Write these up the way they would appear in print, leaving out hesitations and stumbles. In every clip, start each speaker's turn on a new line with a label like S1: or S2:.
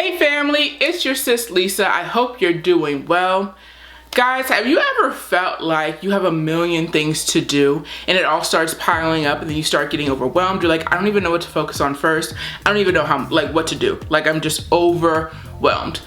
S1: Hey family, it's your sis Lisa. I hope you're doing well. Guys, have you ever felt like you have a million things to do and it all starts piling up and then you start getting overwhelmed? You're like, I don't even know what to focus on first. I don't even know what to do. Like, I'm just overwhelmed.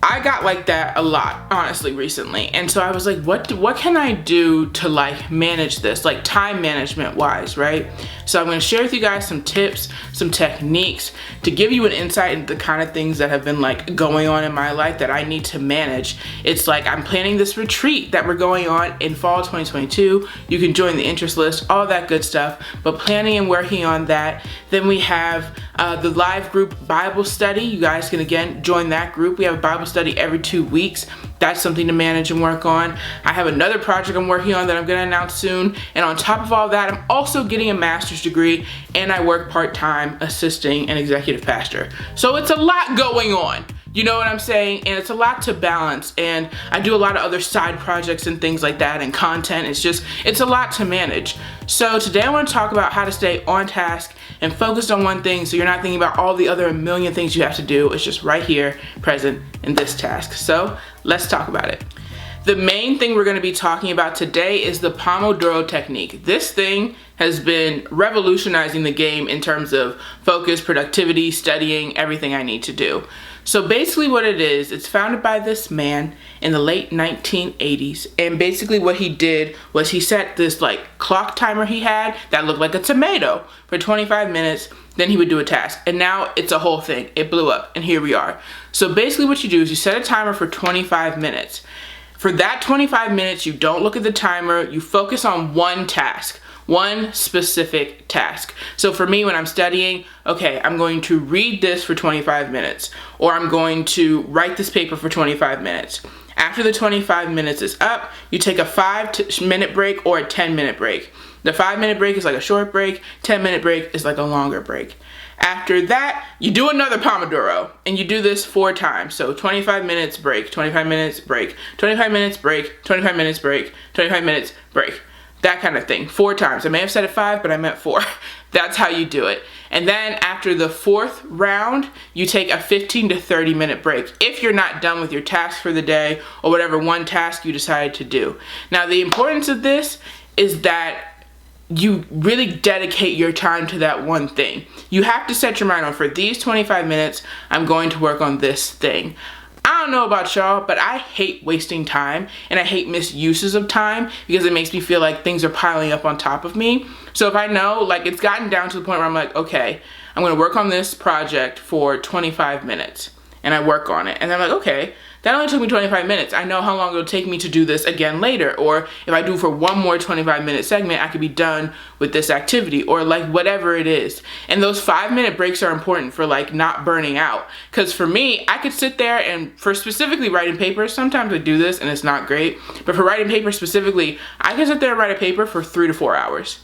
S1: I got like that a lot, honestly, recently. And so I was like, what can I do to like manage this, like time management wise, right? So I'm gonna share with you guys some tips, some techniques to give you an insight into the kind of things that have been like going on in my life that I need to manage. It's like I'm planning this retreat that we're going on in fall 2022. You can join the interest list, all that good stuff, but planning and working on that. Then we have the live group Bible study. You guys can again join that group. We have a Bible study every 2 weeks. That's something to manage and work on. I have another project I'm working on that I'm gonna announce soon. And on top of all that, I'm also getting a master's degree and I work part-time assisting an executive pastor. So it's a lot going on. You know what I'm saying? And it's a lot to balance. And I do a lot of other side projects and things like that and content. It's a lot to manage. So today I want to talk about how to stay on task and focused on one thing so you're not thinking about all the other million things you have to do. It's just right here, present in this task. So let's talk about it. The main thing we're going to be talking about today is the Pomodoro Technique. This thing has been revolutionizing the game in terms of focus, productivity, studying, everything I need to do. So basically what it is, it's founded by this man in the late 1980s. And basically what he did was he set this like clock timer he had that looked like a tomato for 25 minutes. Then he would do a task. And now it's a whole thing. It blew up and here we are. So basically what you do is you set a timer for 25 minutes. For that 25 minutes, you don't look at the timer, you focus on one task, one specific task. So for me, when I'm studying, okay, I'm going to read this for 25 minutes, or I'm going to write this paper for 25 minutes. After the 25 minutes is up, you take a 5-minute break or a 10-minute break. The 5-minute break is like a short break, 10-minute break is like a longer break. After that, you do another Pomodoro, and you do this 4 times. So 25 minutes break, 25 minutes break, 25 minutes break, 25 minutes break, 25 minutes break. That kind of thing, 4 times. I may have said it 5, but I meant 4. That's how you do it. And then after the 4th round, you take a 15 to 30 minute break if you're not done with your task for the day or whatever one task you decided to do. Now, the importance of this is that you really dedicate your time to that one thing. You have to set your mind on, for these 25 minutes, I'm going to work on this thing. I don't know about y'all, but I hate wasting time and I hate misuses of time because it makes me feel like things are piling up on top of me. So if I know, like, it's gotten down to the point where I'm like, okay, I'm gonna work on this project for 25 minutes and I work on it. And I'm like, okay, that only took me 25 minutes. I know how long it'll take me to do this again later. Or if I do for one more 25-minute segment, I could be done with this activity or like whatever it is. And those 5-minute breaks are important for like not burning out. Because for me, I could sit there and for specifically writing papers, sometimes I do this and it's not great. But for writing papers specifically, I can sit there and write a paper for 3 to 4 hours.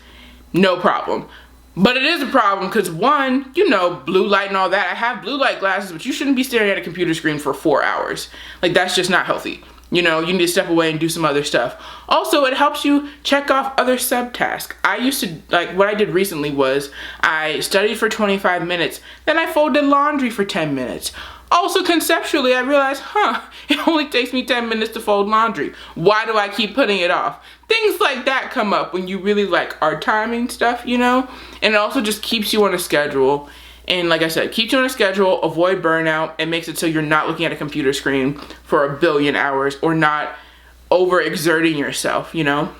S1: No problem. But it is a problem because one, you know, blue light and all that. I have blue light glasses, but you shouldn't be staring at a computer screen for 4 hours. Like, that's just not healthy. You know, you need to step away and do some other stuff. Also, it helps you check off other subtasks. I used to, like, what I did recently was I studied for 25 minutes, then I folded laundry for 10 minutes. Also, conceptually, I realized, it only takes me 10 minutes to fold laundry. Why do I keep putting it off? Things like that come up when you really like are timing stuff, you know? And it also just keeps you on a schedule. And like I said, keeps you on a schedule, avoid burnout, and makes it so you're not looking at a computer screen for a billion hours or not overexerting yourself, you know?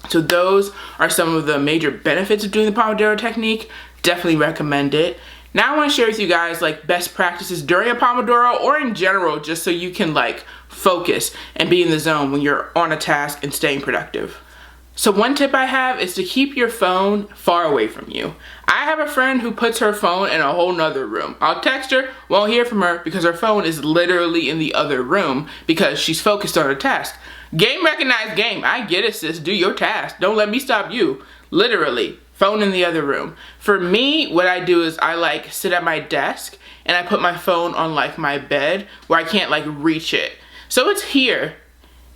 S1: So those are some of the major benefits of doing the Pomodoro Technique. Definitely recommend it. Now I want to share with you guys like best practices during a Pomodoro or in general, just so you can like focus and be in the zone when you're on a task and staying productive. So one tip I have is to keep your phone far away from you. I have a friend who puts her phone in a whole nother room. I'll text her, won't hear from her because her phone is literally in the other room because she's focused on her task. Game recognized game. I get it, sis. Do your task. Don't let me stop you. Literally. Phone in the other room. For me, what I do is I like sit at my desk and I put my phone on like my bed where I can't like reach it. So it's here.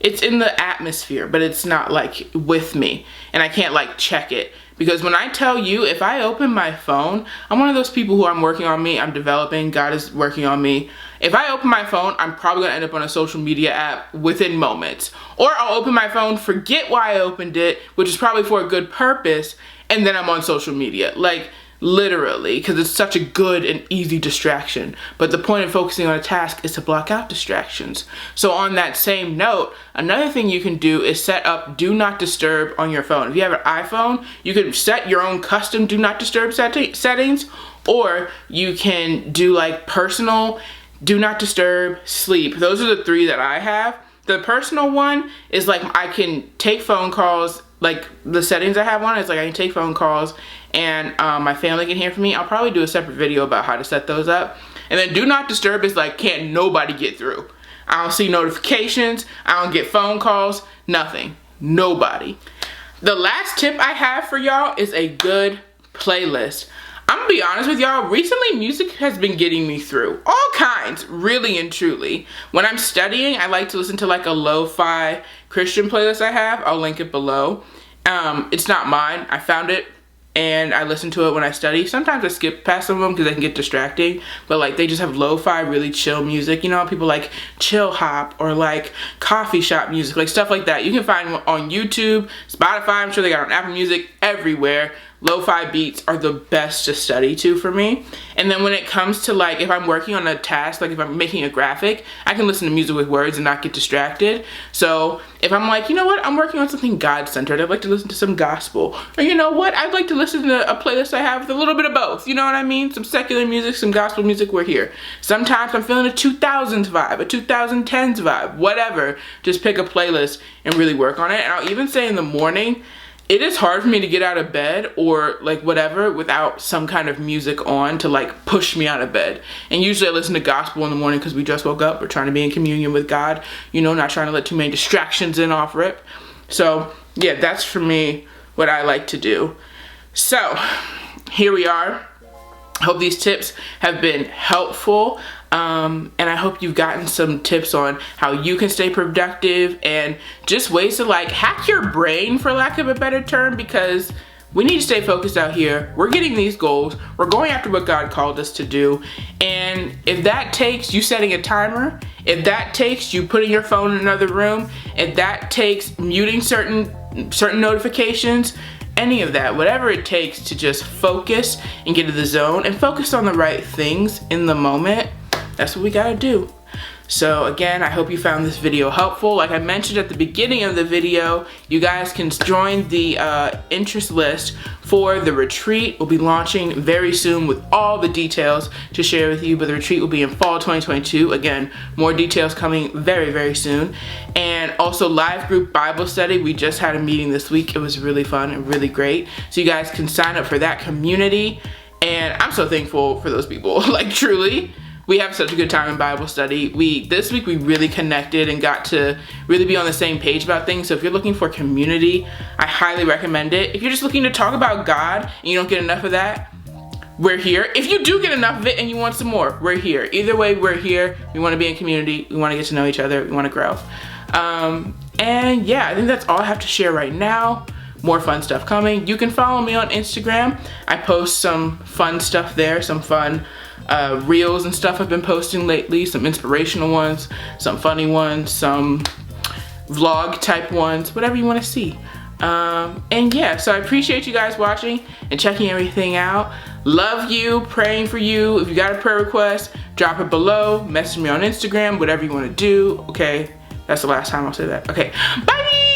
S1: It's in the atmosphere, but it's not like with me and I can't like check it. Because when I tell you, if I open my phone, I'm one of those people who I'm working on me, I'm developing, God is working on me. If I open my phone, I'm probably gonna end up on a social media app within moments. Or I'll open my phone, forget why I opened it, which is probably for a good purpose, and then I'm on social media. Like, literally, because it's such a good and easy distraction. But the point of focusing on a task is to block out distractions. So on that same note, another thing you can do is set up do not disturb on your phone. If you have an iPhone, you can set your own custom do not disturb settings, or you can do like personal do not disturb, sleep. Those are the 3 that I have. The personal one is like I can take phone calls, like the settings I have on is like I can take phone calls and my family can hear from me. I'll probably do a separate video about how to set those up. And then do not disturb is like can't nobody get through. I don't see notifications, I don't get phone calls, nothing, nobody. The last tip I have for y'all is a good playlist. I'm gonna be honest with y'all, recently music has been getting me through. All kinds, really and truly. When I'm studying, I like to listen to like a lo-fi Christian playlist I have. I'll link it below. It's not mine, I found it and I listen to it when I study. Sometimes I skip past some of them because they can get distracting, but like they just have lo-fi, really chill music. You know, people like chill hop or like coffee shop music, like stuff like that. You can find on YouTube, Spotify, I'm sure they got on Apple Music, everywhere. Lo-fi beats are the best to study to for me. And then when it comes to like, if I'm working on a task, like if I'm making a graphic, I can listen to music with words and not get distracted. So if I'm like, you know what, I'm working on something God-centered, I'd like to listen to some gospel. Or you know what, I'd like to listen to a playlist I have with a little bit of both. You know what I mean? Some secular music, some gospel music, we're here. Sometimes I'm feeling a 2000s vibe, a 2010s vibe, whatever. Just pick a playlist and really work on it. And I'll even say in the morning, it is hard for me to get out of bed or like whatever without some kind of music on to like push me out of bed. And usually I listen to gospel in the morning because we just woke up. We're trying to be in communion with God, you know, not trying to let too many distractions in off rip. So yeah, that's for me what I like to do. So here we are. I hope these tips have been helpful. And I hope you've gotten some tips on how you can stay productive and just ways to like hack your brain, for lack of a better term, because we need to stay focused out here. We're getting these goals. We're going after what God called us to do. And if that takes you setting a timer, if that takes you putting your phone in another room, if that takes muting certain notifications, any of that, whatever it takes to just focus and get to the zone and focus on the right things in the moment, that's what we gotta do. So again, I hope you found this video helpful. Like I mentioned at the beginning of the video, you guys can join the interest list for the retreat. We'll be launching very soon with all the details to share with you, but the retreat will be in fall 2022. Again, more details coming very, very soon. And also live group Bible study. We just had a meeting this week. It was really fun and really great. So you guys can sign up for that community. And I'm so thankful for those people, like truly. We have such a good time in Bible study. This week we really connected and got to really be on the same page about things. So if you're looking for community, I highly recommend it. If you're just looking to talk about God and you don't get enough of that, we're here. If you do get enough of it and you want some more, we're here. Either way, we're here. We want to be in community. We want to get to know each other. We want to grow. And yeah, I think that's all I have to share right now. More fun stuff coming. You can follow me on Instagram. I post some fun stuff there, some fun reels and stuff I've been posting lately, some inspirational ones, some funny ones, some vlog type ones, whatever you want to see. And yeah, so I appreciate you guys watching and checking everything out. Love you, praying for you. If you got a prayer request, drop it below, message me on Instagram, whatever you want to do. Okay, that's the last time I'll say that. Okay, bye!